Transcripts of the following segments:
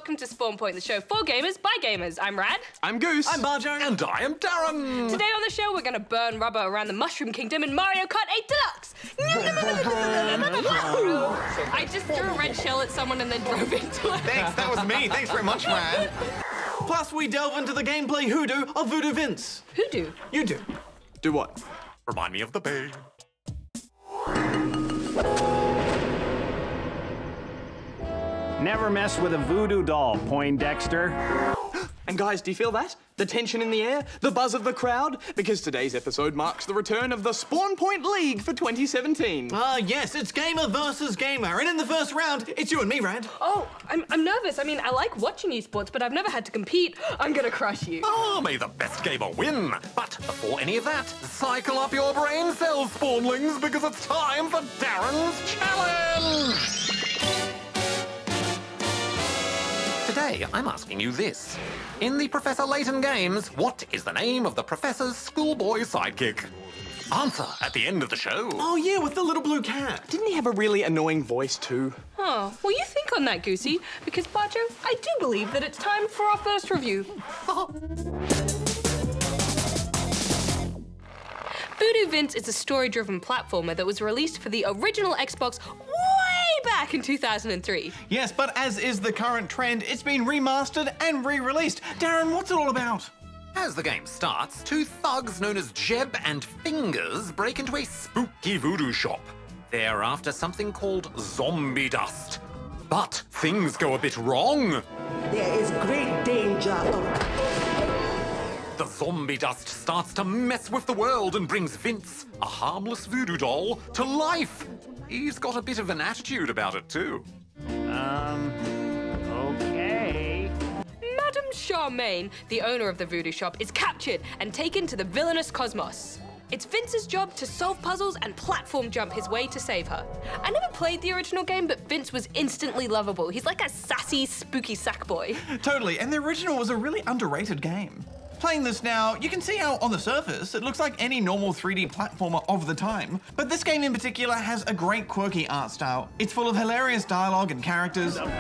welcome to Spawn Point, the show for gamers by gamers. I'm Rad. I'm Goose. I'm Bajo. And I am D.A.R.R.E.N. Today on the show, we're going to burn rubber around the Mushroom Kingdom in Mario Kart 8 Deluxe. I just threw a red shell at someone and then drove into it. Thanks, that was me. Thanks very much, Rad. Plus, we delve into the gameplay hoodoo of Voodoo Vince. Hoodoo? You do. Do what? Remind me of the bay. Never mess with a voodoo doll, Poindexter. And guys, do you feel that? The tension in the air? The buzz of the crowd? Because today's episode marks the return of the Spawn Point League for 2017. Yes, it's gamer versus gamer, and in the first round, it's you and me, Rad. Oh, I'm nervous. I mean, I like watching esports, but I've never had to compete. I'm gonna crush you. Oh, may the best gamer win. But before any of that, cycle up your brain cells, Spawnlings, because it's time for D.A.R.R.E.N's challenge. Today, I'm asking you this. In the Professor Layton games, what is the name of the Professor's schoolboy sidekick? Answer at the end of the show. Oh yeah, with the little blue cat. Didn't he have a really annoying voice too? Oh, well, you think on that, Goosey, because, Bajo, I do believe that it's time for our first review. Voodoo Vince is a story-driven platformer that was released for the original Xbox way back in 2003. Yes, but as is the current trend, it's been remastered and re-released. D.A.R.R.E.N, what's it all about? As the game starts, two thugs known as Jeb and Fingers break into a spooky voodoo shop. They're after something called zombie dust. But things go a bit wrong. There is great danger of... The zombie dust starts to mess with the world and brings Vince, a harmless voodoo doll, to life. He's got a bit of an attitude about it too. Okay. Madame Charmaine, the owner of the voodoo shop, is captured and taken to the villainous cosmos. It's Vince's job to solve puzzles and platform jump his way to save her. I never played the original game, but Vince was instantly lovable. He's like a sassy, spooky sackboy. Totally, and the original was a really underrated game. Playing this now, you can see how, on the surface, it looks like any normal 3D platformer of the time. But this game in particular has a great quirky art style. It's full of hilarious dialogue and characters. Boss,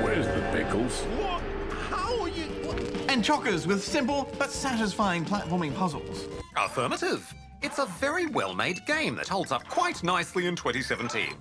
where's the pickles? What? How are you? And chockers with simple but satisfying platforming puzzles. Affirmative. It's a very well-made game that holds up quite nicely in 2017.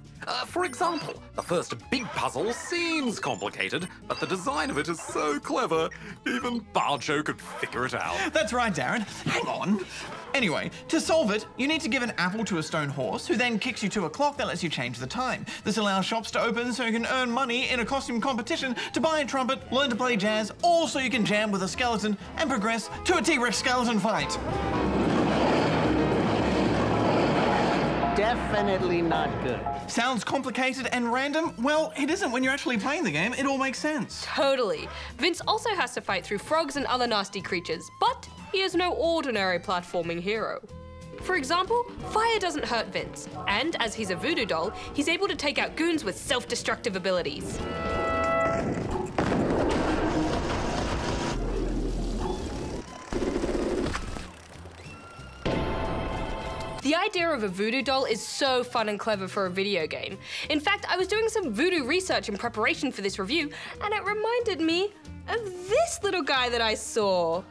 For example, the first big puzzle seems complicated, but the design of it is so clever, even Bajo could figure it out. That's right, D.A.R.R.E.N. Hang on. Anyway, to solve it, you need to give an apple to a stone horse, who then kicks you to a clock that lets you change the time. This allows shops to open so you can earn money in a costume competition to buy a trumpet, learn to play jazz, or so you can jam with a skeleton and progress to a T-Rex skeleton fight. Definitely not good. Sounds complicated and random? Well, it isn't when you're actually playing the game. It all makes sense. Totally. Vince also has to fight through frogs and other nasty creatures, but he is no ordinary platforming hero. For example, fire doesn't hurt Vince, and as he's a voodoo doll, he's able to take out goons with self-destructive abilities. The idea of a voodoo doll is so fun and clever for a video game. In fact, I was doing some voodoo research in preparation for this review, and it reminded me of this little guy that I saw.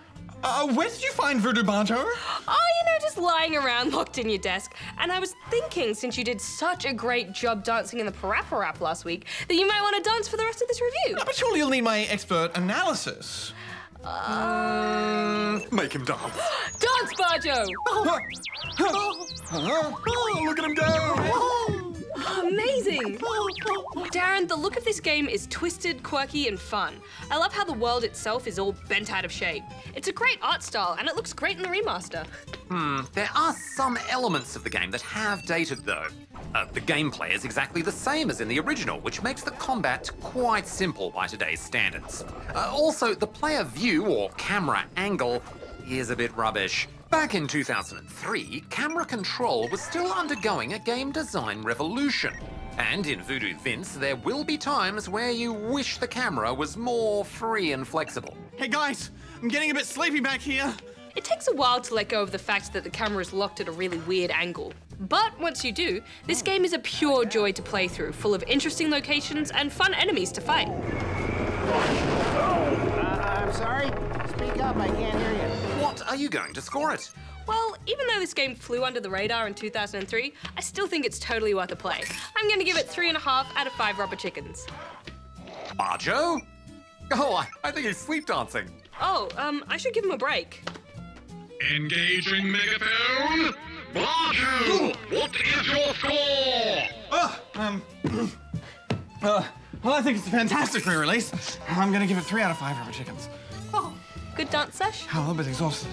Where did you find Voodoo Bajo? Oh, you know, just lying around locked in your desk. And I was thinking, since you did such a great job dancing in the Parappa Rap last week, that you might want to dance for the rest of this review. No, but surely you'll need my expert analysis. Make him dance. Dance, Bajo! Oh, look at him go! Amazing! D.A.R.R.E.N, the look of this game is twisted, quirky, and fun. I love how the world itself is all bent out of shape. It's a great art style, and it looks great in the remaster. There are some elements of the game that have dated, though. The gameplay is exactly the same as in the original, which makes the combat quite simple by today's standards. Also, the player view, or camera angle, is a bit rubbish. Back in 2003, camera control was still undergoing a game design revolution. And in Voodoo Vince, there will be times where you wish the camera was more free and flexible. Hey guys, I'm getting a bit sleepy back here. It takes a while to let go of the fact that the camera is locked at a really weird angle. But once you do, this game is a pure joy to play through, full of interesting locations and fun enemies to fight. I'm sorry? Speak up, I can't hear you. What are you going to score it? Well, even though this game flew under the radar in 2003, I still think it's totally worth a play. I'm gonna give it 3.5 out of 5 rubber chickens. Bajo? Oh, I think he's sleep dancing. Oh, I should give him a break. Engaging megaphone. Bajo, what is your score? Well, I think it's a fantastic re-release. I'm gonna give it 3 out of 5 rubber chickens. Oh, good dance sesh? I'm a little bit exhausted.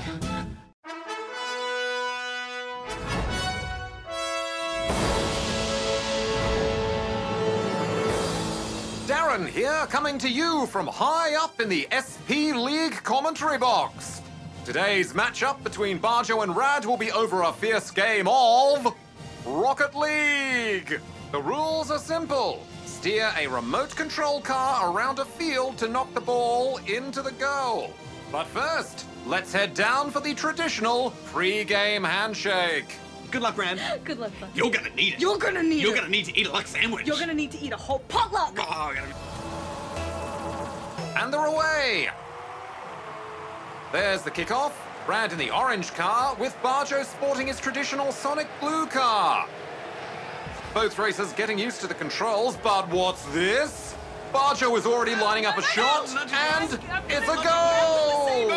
Darren here, coming to you from high up in the SP League commentary box. Today's matchup between Bajo and Rad will be over a fierce game of Rocket League. The rules are simple. Steer a remote control car around a field to knock the ball into the goal. But first, let's head down for the traditional pre-game handshake. Good luck, Rad. Good luck, bud. You're gonna need it. You're gonna need You're it. gonna need to eat a luck sandwich. You're gonna need to eat a whole potluck. Oh, And they're away. There's the kickoff. Rad in the orange car with Bajo sporting his traditional Sonic blue car. Both racers getting used to the controls, but what's this? Bajo is already lining up a shot, and it's a goal!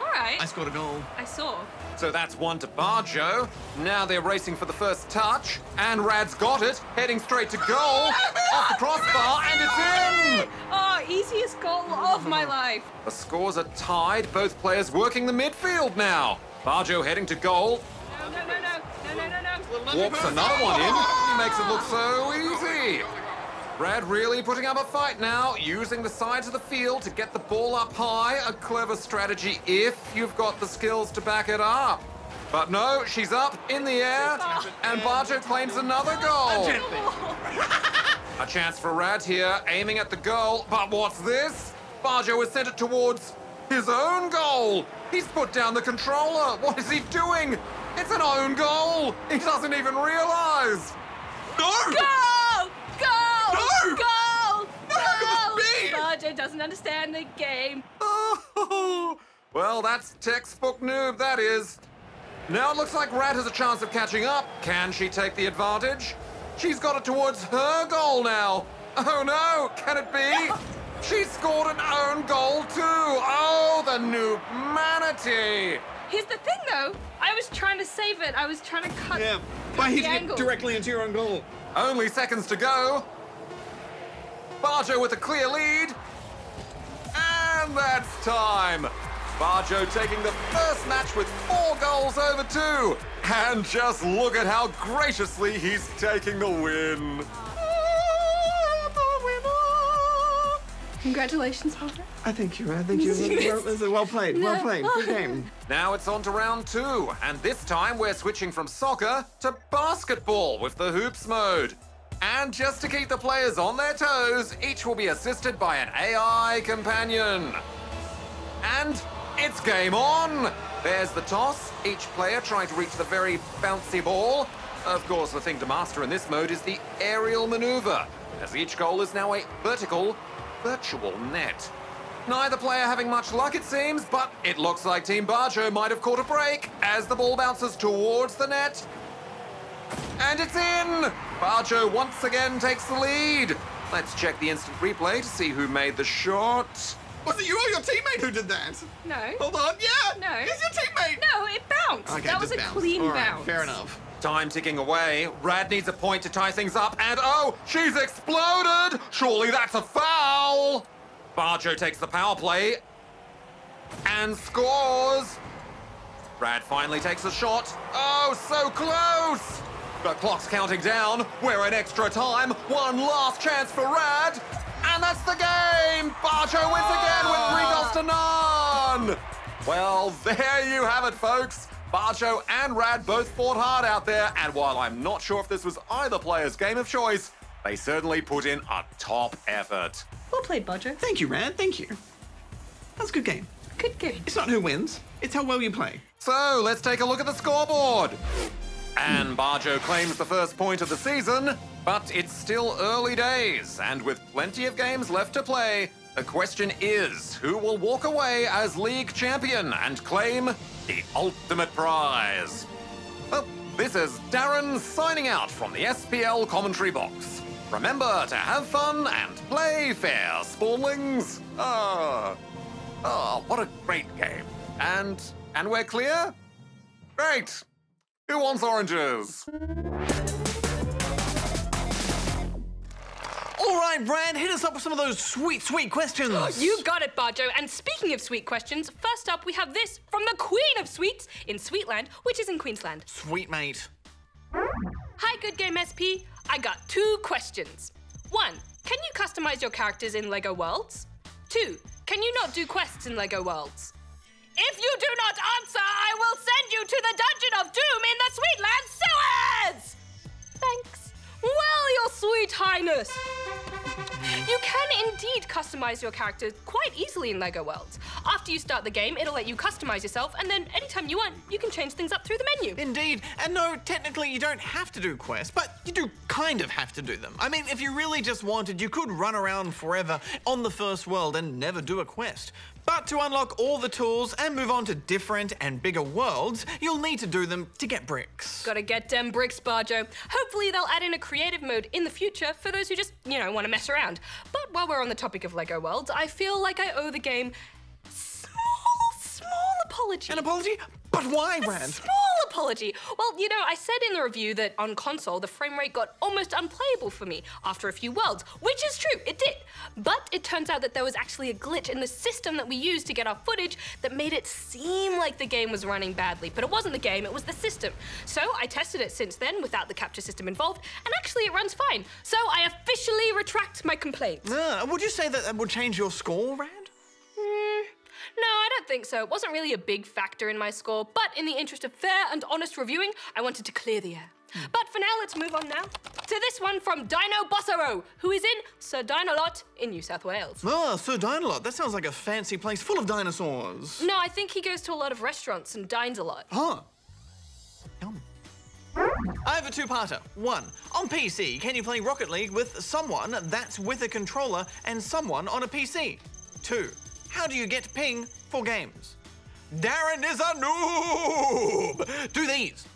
All right. I scored a goal. I saw. So that's one to Bajo. Now they're racing for the first touch, and Rad's got it, heading straight to goal, off the crossbar, and it's in! Oh, easiest goal of my life. The scores are tied, both players working the midfield now. Bajo heading to goal, No. walks another one in. He makes it look so easy. Rad really putting up a fight now, using the sides of the field to get the ball up high. A clever strategy if you've got the skills to back it up. But no, she's up in the air, and Bajo claims another goal. A chance for Rad here, aiming at the goal. But what's this? Bajo has sent it towards his own goal. He's put down the controller. What is he doing? It's an own goal. He doesn't even realize. No! Go! Go! No! Go! No, how could Go! this be? Bajo doesn't understand the game. Oh, well, that's textbook noob, that is. Now it looks like Rad has a chance of catching up. Can she take the advantage? She's got it towards her goal now. Oh no, can it be? She scored an own goal too. Oh, the noob manatee. Here's the thing, though. I was trying to save it. I was trying to cut, Yeah, cut by the hitting angle. it directly into your own goal. Only seconds to go. Bajo with a clear lead. And that's time. Bajo taking the first match with 4 goals over 2. And just look at how graciously he's taking the win. Congratulations, Bajo. I thank you, Rad. Thank you. Well played. Well played. Good game. Now it's on to round 2, and this time we're switching from soccer to basketball with the hoops mode. And just to keep the players on their toes, each will be assisted by an AI companion. And it's game on! There's the toss, each player trying to reach the very bouncy ball. Of course, the thing to master in this mode is the aerial maneuver, as each goal is now a virtual net. Neither player having much luck, it seems, but it looks like Team Bajo might have caught a break as the ball bounces towards the net. And it's in! Bajo once again takes the lead. Let's check the instant replay to see who made the shot. Was it you or your teammate who did that? No. Hold on, yeah! No. It's your teammate! No, it bounced. Okay, that was just a bounce. clean All right, bounce. fair enough. Time ticking away. Rad needs a point to tie things up, and oh, she's exploded! Surely that's a foul! Bajo takes the power play and scores. Rad finally takes a shot. Oh, so close! The clock's counting down. We're in extra time. One last chance for Rad. And that's the game! Bajo wins again with 3 goals to none! Well, there you have it, folks. Bajo and Rad both fought hard out there, and while I'm not sure if this was either player's game of choice, they certainly put in a top effort. Well played, Bajo. Thank you, Rad. Thank you. That's a good game. Good game. It's not who wins. It's how well you play. So let's take a look at the scoreboard. And Bajo claims the first point of the season, but it's still early days, and with plenty of games left to play, the question is, who will walk away as league champion and claim the ultimate prize? Well, this is D.A.R.R.E.N signing out from the SPL commentary box. Remember to have fun and play fair, spawnlings. What a great game. And we're clear? Great. Who wants oranges? All right, Rad, hit us up with some of those sweet, sweet questions. You got it, Bajo. And speaking of sweet questions, first up we have this from the Queen of Sweets in Sweetland, which is in Queensland. Sweet, mate. Hi, Good Game SP. I got 2 questions. 1, can you customize your characters in LEGO Worlds? 2, can you not do quests in LEGO Worlds? If you do not answer, I will send you to the Dungeon of Doom in the Sweetland sewers! Thanks. Well, your sweet highness. You can indeed customize your character quite easily in LEGO Worlds. After you start the game, it'll let you customize yourself, and then anytime you want, you can change things up through the menu. Indeed. And no, technically you don't have to do quests, but you do kind of have to do them. I mean, if you really just wanted, you could run around forever on the first world and never do a quest. But to unlock all the tools and move on to different and bigger worlds, you'll need to do them to get bricks. Gotta get them bricks, Bajo. Hopefully they'll add in a creative mode in the future for those who just, want to mess around. But while we're on the topic of LEGO Worlds, I feel like I owe the game small apology. An apology? But why, Rad? Small apology. Well, I said in the review that on console, the frame rate got almost unplayable for me after a few worlds, which is true, it did. But it turns out that there was actually a glitch in the system that we used to get our footage that made it seem like the game was running badly. But it wasn't the game, it was the system. So I tested it since then without the capture system involved, and actually it runs fine. So I officially retract my complaint. Would you say that would change your score, Rad? No, I don't think so. It wasn't really a big factor in my score, but in the interest of fair and honest reviewing, I wanted to clear the air. But for now, let's move on now to this one from Dino Bossero, who is in Sir Dinolot in New South Wales. Sir Dinolot. That sounds like a fancy place full of dinosaurs. No, I think he goes to a lot of restaurants and dines a lot. Huh. Yum. I have a 2-parter. 1, on PC, can you play Rocket League with someone that's with a controller and someone on a PC? 2, how do you get ping for games? D.A.R.R.E.N is a noob! Do these.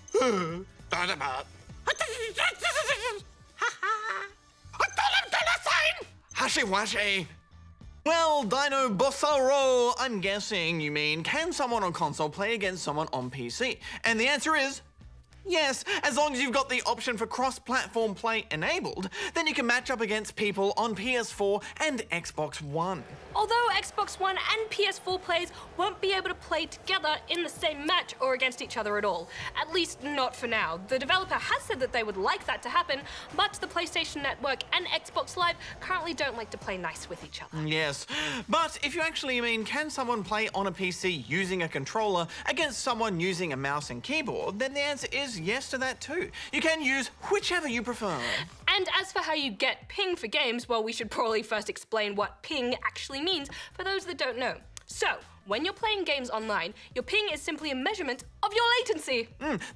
Hashi-washi. Well, Dino Bossaro, I'm guessing you mean, can someone on console play against someone on PC? And the answer is yes, as long as you've got the option for cross-platform play enabled, then you can match up against people on PS4 and Xbox One. Although Xbox One and PS4 players won't be able to play together in the same match or against each other at all. At least not for now. The developer has said that they would like that to happen, but the PlayStation Network and Xbox Live currently don't like to play nice with each other. Yes, but if you actually mean can someone play on a PC using a controller against someone using a mouse and keyboard, then the answer is yes to that too. You can use whichever you prefer. And as for how you get ping for games, well, we should probably first explain what ping actually means for those that don't know. So, when you're playing games online, your ping is simply a measurement of your latency.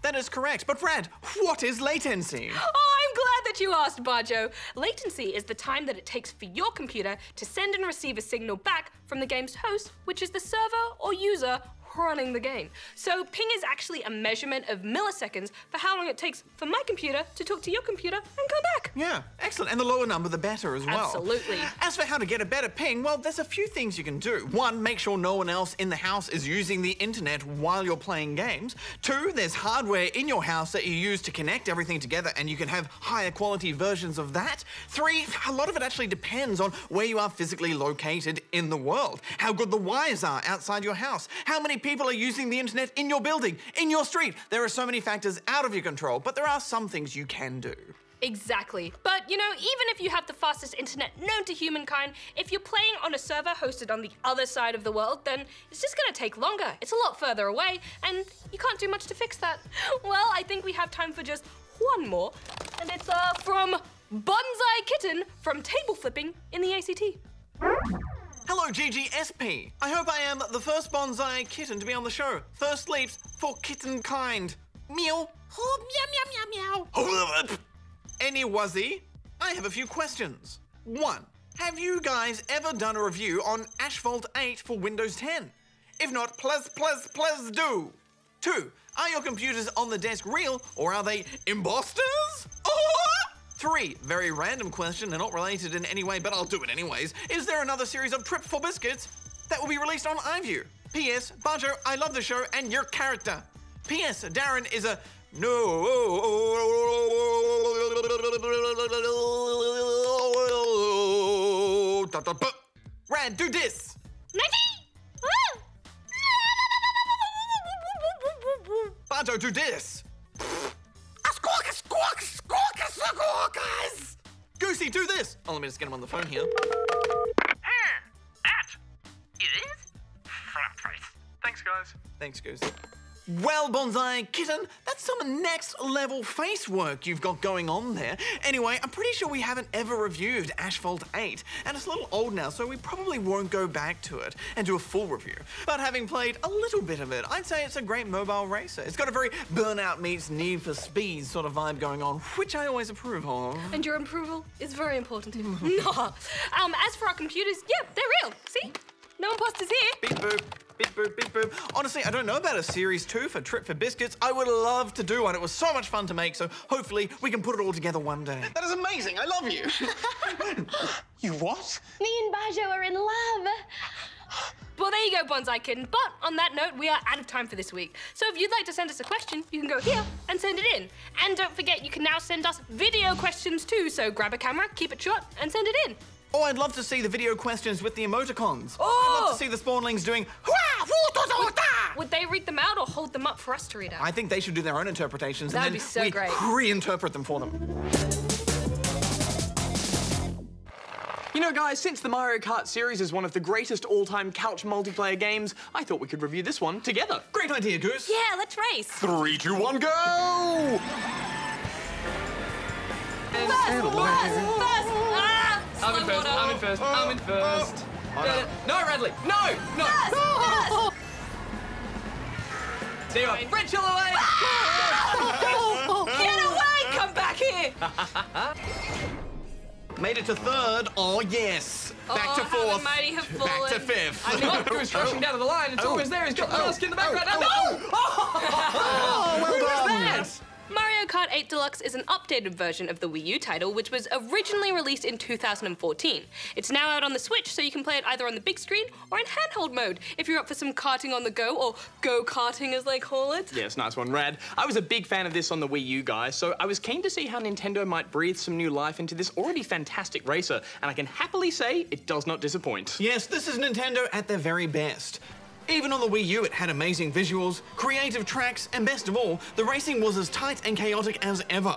That is correct. But Rad, what is latency? Oh, I'm glad that you asked, Bajo. Latency is the time that it takes for your computer to send and receive a signal back from the game's host, which is the server or user running the game. So ping is actually a measurement of milliseconds for how long it takes for my computer to talk to your computer and come back. Yeah, excellent. And the lower number, the better as well. Absolutely. As for how to get a better ping, well, there's a few things you can do. 1, make sure no one else in the house is using the internet while you're playing games. 2, there's hardware in your house that you use to connect everything together and you can have higher quality versions of that. 3, a lot of it actually depends on where you are physically located in the world. How good the wires are outside your house. How many people are using the internet in your building, in your street. There are so many factors out of your control, but there are some things you can do. Exactly. But, even if you have the fastest internet known to humankind, if you're playing on a server hosted on the other side of the world, then it's just gonna take longer. It's a lot further away, and you can't do much to fix that. Well, I think we have time for just one more, and it's from Bonsai Kitten from Table Flipping in the ACT. Hello, GGSP. I hope I am the first bonsai kitten to be on the show. First leaps for kitten kind. Meow. Oh, meow, meow, meow, meow. Anyway, I have a few questions. 1. Have you guys ever done a review on Asphalt 8 for Windows 10? If not, please do. 2. Are your computers on the desk real, or are they imposters? 3. Very random question and not related in any way, but I'll do it anyways. Is there another series of Trip for Biscuits that will be released on iView? P.S. Bajo, I love the show and your character. P.S. Darren is a Rad, do this. Bajo, do this. Goosey, do this. Oh, let me just get him on the phone here. That is front face. Thanks, guys. Thanks, Goosey. Well, Bonsai Kitten, that's some next level face work you've got going on there. Anyway, I'm pretty sure we haven't ever reviewed Asphalt 8, and it's a little old now, so we probably won't go back to it and do a full review. But having played a little bit of it, I'd say it's a great mobile racer. It's got a very Burnout meets Need for Speed sort of vibe going on, which I always approve of. And your approval is very important to me. As for our computers, yeah, they're real. See? No imposters here. Beep boop. Beep boop, beep boop. Honestly, I don't know about a Series 2 for Trip for Biscuits. I would love to do one. It was so much fun to make, so hopefully we can put it all together one day. That is amazing. I love you. You what? Me and Bajo are in love. Well, there you go, Bonsai Kitten. But on that note, we are out of time for this week. So if you'd like to send us a question, you can go here and send it in. And don't forget, you can now send us video questions too. So grab a camera, keep it short, and send it in. Oh, I'd love to see the video questions with the emoticons. Oh! I'd love to see the spawnlings doing Would they read them out or hold them up for us to read out? I think they should do their own interpretations That'd and be then so we great. reinterpret them for them. You know, guys, since the Mario Kart series is one of the greatest all-time couch multiplayer games, I thought we could review this one together. Great idea, Goose. Yeah, let's race. 3, 2, 1, go! I'm in first. No, Radley. No. See you. Rachel away. Get away! Come back here! Made it to 3rd. Oh, yes. Back to 4th. How the mighty have fallen. Back to 5th. I knew it was rushing down to the line. It's always there. He's got the mask in the background. Oh, well done. Mario Kart 8 Deluxe is an updated version of the Wii U title, which was originally released in 2014. It's now out on the Switch, so you can play it either on the big screen or in handheld mode, if you're up for some karting on the go, or go-karting as they call it. Yes, nice one, Rad. I was a big fan of this on the Wii U, guys, so I was keen to see how Nintendo might breathe some new life into this already fantastic racer, and I can happily say it does not disappoint. Yes, this is Nintendo at their very best. Even on the Wii U, it had amazing visuals, creative tracks, and best of all, the racing was as tight and chaotic as ever.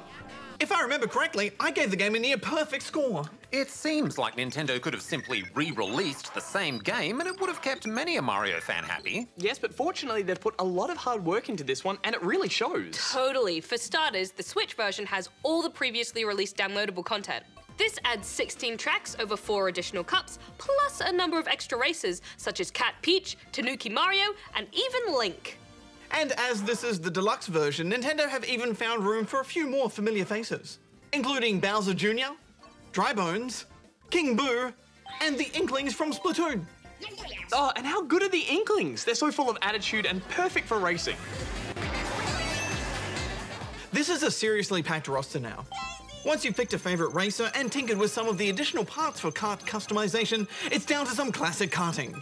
If I remember correctly, I gave the game a near-perfect score. It seems like Nintendo could have simply re-released the same game and it would have kept many a Mario fan happy. Yes, but fortunately, they've put a lot of hard work into this one, and it really shows. Totally. For starters, the Switch version has all the previously released downloadable content. This adds 16 tracks over 4 additional cups, plus a number of extra races, such as Cat Peach, Tanuki Mario, and even Link. And as this is the deluxe version, Nintendo have even found room for a few more familiar faces, including Bowser Jr., Dry Bones, King Boo, and the Inklings from Splatoon. Oh, and how good are the Inklings? They're so full of attitude and perfect for racing. This is a seriously packed roster now. Once you've picked a favourite racer and tinkered with some of the additional parts for kart customization, it's down to some classic karting.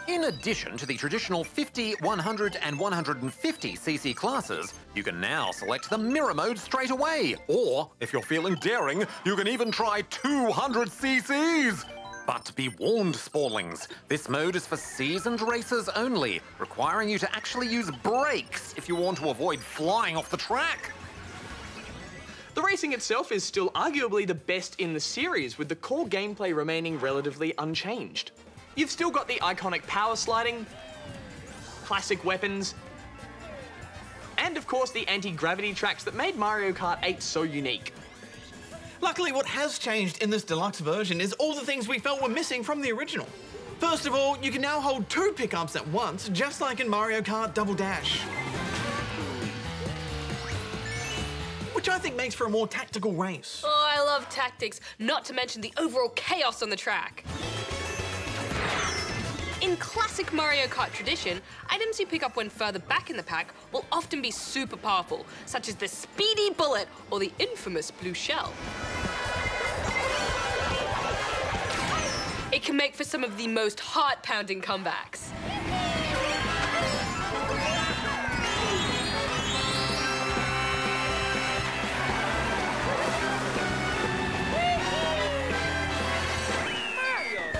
In addition to the traditional 50, 100 and 150cc classes, you can now select the mirror mode straight away. Or, if you're feeling daring, you can even try 200cc's. But be warned, Spawnlings, this mode is for seasoned racers only, requiring you to actually use brakes if you want to avoid flying off the track. The racing itself is still arguably the best in the series, with the core gameplay remaining relatively unchanged. You've still got the iconic power sliding, classic weapons, and of course the anti-gravity tracks that made Mario Kart 8 so unique. Luckily, what has changed in this deluxe version is all the things we felt were missing from the original. First of all, you can now hold 2 pickups at once, just like in Mario Kart Double Dash. Which I think makes for a more tactical race. Oh, I love tactics, not to mention the overall chaos on the track. In classic Mario Kart tradition, items you pick up when further back in the pack will often be super powerful, such as the speedy bullet or the infamous blue shell. It can make for some of the most heart-pounding comebacks.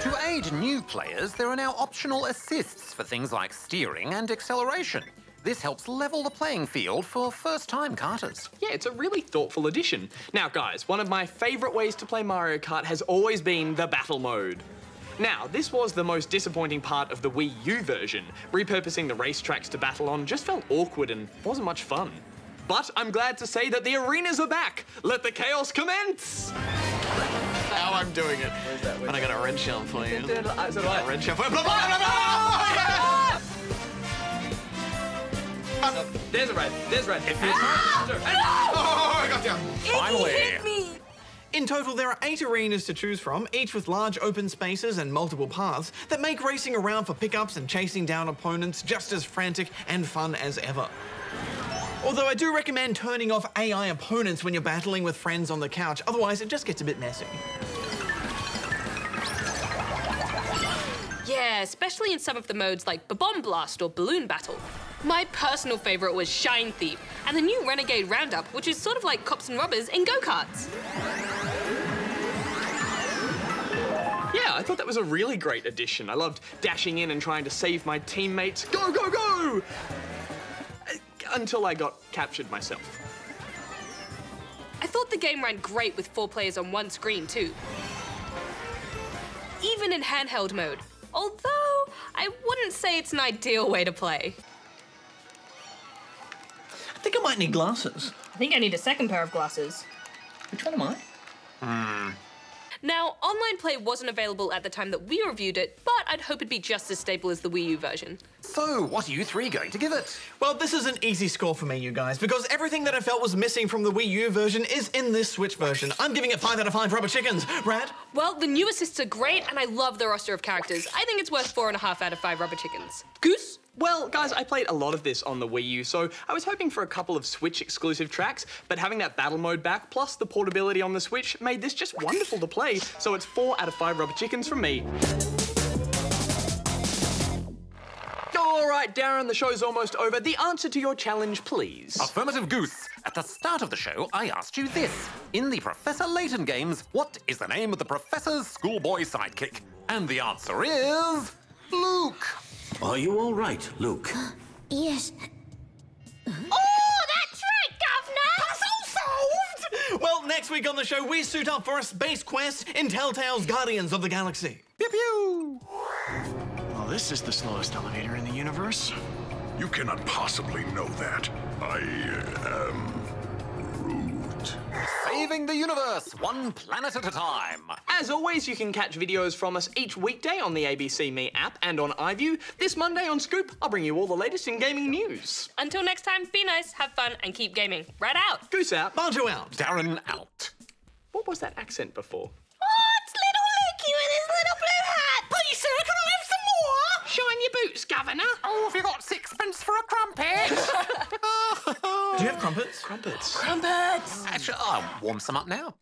To aid new players, there are now optional assists for things like steering and acceleration. This helps level the playing field for first-time karters. Yeah, it's a really thoughtful addition. Now, guys, one of my favourite ways to play Mario Kart has always been the battle mode. Now, this was the most disappointing part of the Wii U version. Repurposing the racetracks to battle on just felt awkward and wasn't much fun. But I'm glad to say that the arenas are back. Let the chaos commence! How I'm doing it. And I got a red shell for you. A red shell for you. There's a red. There's red. Oh, I got down. Finally. Hit me! In total, there are 8 arenas to choose from, each with large open spaces and multiple paths that make racing around for pickups and chasing down opponents just as frantic and fun as ever. Although I do recommend turning off AI opponents when you're battling with friends on the couch, otherwise it just gets a bit messy. Yeah, especially in some of the modes like Bomb Blast or Balloon Battle. My personal favourite was Shine Thief, and the new Renegade Roundup, which is sort of like Cops and Robbers in go-karts. Yeah, I thought that was a really great addition. I loved dashing in and trying to save my teammates. Go, go, go! Until I got captured myself. I thought the game ran great with 4 players on one screen too. Even in handheld mode, although I wouldn't say it's an ideal way to play. I think I might need glasses. I think I need a second pair of glasses. Which one am I? Now, online play wasn't available at the time that we reviewed it, but I'd hope it'd be just as stable as the Wii U version. So, what are you 3 going to give it? Well, this is an easy score for me, you guys, because everything that I felt was missing from the Wii U version is in this Switch version. I'm giving it 5 out of 5 rubber chickens. Rad? Well, the new assists are great, and I love the roster of characters. I think it's worth 4.5 out of 5 rubber chickens. Goose? Well, guys, I played a lot of this on the Wii U, so I was hoping for a couple of Switch-exclusive tracks, but having that battle mode back, plus the portability on the Switch, made this just wonderful to play, so it's 4 out of 5 rubber chickens from me. All right, Darren, the show's almost over. The answer to your challenge, please. Affirmative, Goose. At the start of the show, I asked you this. In the Professor Layton games, what is the name of the Professor's schoolboy sidekick? And the answer is... Luke. Are you all right, Luke? Yes. Oh, that's right, Governor! Puzzle solved! Well, next week on the show, we suit up for a space quest in Telltale's Guardians of the Galaxy. Pew pew! Well, this is the slowest elevator in the universe. You cannot possibly know that. I am Groot. Saving the universe, one planet at a time. As always, you can catch videos from us each weekday on the ABC Me app and on iView. This Monday on Scoop, I'll bring you all the latest in gaming news. Until next time, be nice, have fun, and keep gaming. Rad out. Goose out. Bajo out. Darren out. What was that accent before? Oh, it's little Lukey with his little blue hat! Please, sir, can I have some more? Shine your boots, Governor. Oh, have you got 6pence for a crumpet? Do you have crumpets? Crumpets. Crumpets! Actually, I'll warm some up now.